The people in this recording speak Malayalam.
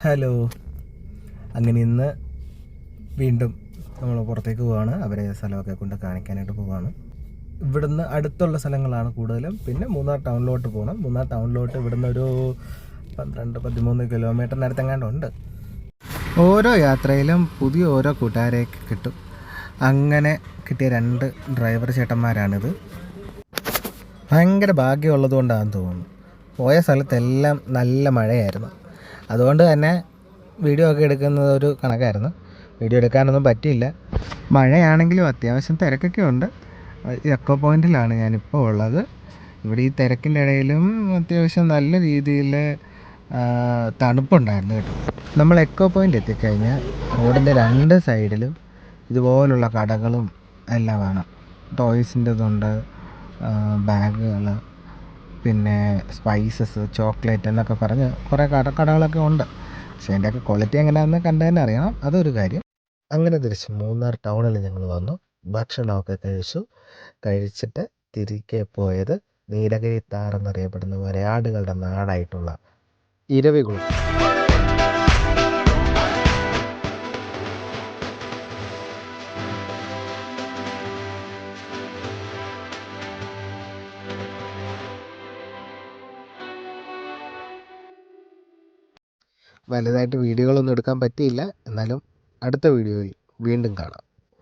ഹലോ. അങ്ങനെ ഇന്ന് വീണ്ടും നമ്മൾ പുറത്തേക്ക് പോവാണ്. അവരെ സ്ഥലമൊക്കെ കൊണ്ട് കാണിക്കാനായിട്ട് പോവാണ്. ഇവിടുന്ന് അടുത്തുള്ള സ്ഥലങ്ങളാണ് കൂടുതലും. പിന്നെ മൂന്നാർ ടൗണിലോട്ട് പോകണം. മൂന്നാർ ടൗണിലോട്ട് ഇവിടുന്ന് ഒരു 12-13 കിലോമീറ്ററിനടുത്തെങ്ങാണ്ടുണ്ട്. ഓരോ യാത്രയിലും പുതിയ ഓരോ കൂട്ടുകാരെ കിട്ടും. അങ്ങനെ കിട്ടിയ 2 ഡ്രൈവർ ചേട്ടന്മാരാണിത്. ഭയങ്കര ഭാഗ്യമുള്ളത് കൊണ്ടാണെന്ന് തോന്നുന്നു. പോയ സ്ഥലത്തെല്ലാം നല്ല മഴയായിരുന്നു. അതുകൊണ്ട് തന്നെ വീഡിയോ ഒക്കെ എടുക്കുന്നത് ഒരു കണക്കായിരുന്നു. വീഡിയോ എടുക്കാനൊന്നും പറ്റിയില്ല. മഴയാണെങ്കിലും അത്യാവശ്യം തിരക്കൊക്കെ ഉണ്ട്. എക്കോ പോയിൻറ്റിലാണ് ഞാനിപ്പോൾ ഉള്ളത്. ഇവിടെ ഈ തിരക്കിൻ്റെ ഇടയിലും അത്യാവശ്യം നല്ല രീതിയിൽ തണുപ്പുണ്ടായിരുന്നു കേട്ടോ. നമ്മൾ എക്കോ പോയിൻ്റ് എത്തിക്കഴിഞ്ഞാൽ റോഡിൻ്റെ 2 സൈഡിലും ഇതുപോലുള്ള കടകളും എല്ലാമാണ്. ടോയ്സിൻ്റെതുണ്ട്, ബാഗുകൾ, പിന്നെ സ്പൈസസ്, ചോക്ലേറ്റ് എന്നൊക്കെ പറഞ്ഞ് കുറേ കടകളൊക്കെ ഉണ്ട്. പക്ഷേ അതിൻ്റെയൊക്കെ ക്വാളിറ്റി എങ്ങനെയാണെന്ന് കണ്ടു തന്നെ അറിയണം. അതൊരു കാര്യം. അങ്ങനെ തിരിച്ച് മൂന്നാർ ടൗണിൽ ഞങ്ങൾ വന്നു. ഭക്ഷണമൊക്കെ കഴിച്ചിട്ട് തിരികെ പോയത് നീലഗിരി താർ എന്നറിയപ്പെടുന്ന വരയാടുകളുടെ നാടായിട്ടുള്ള ഇരവികുളം. വലുതായിട്ട് വീഡിയോകളൊന്നും എടുക്കാൻ പറ്റിയില്ല. എന്നാലും അടുത്ത വീഡിയോയിൽ വീണ്ടും കാണാം.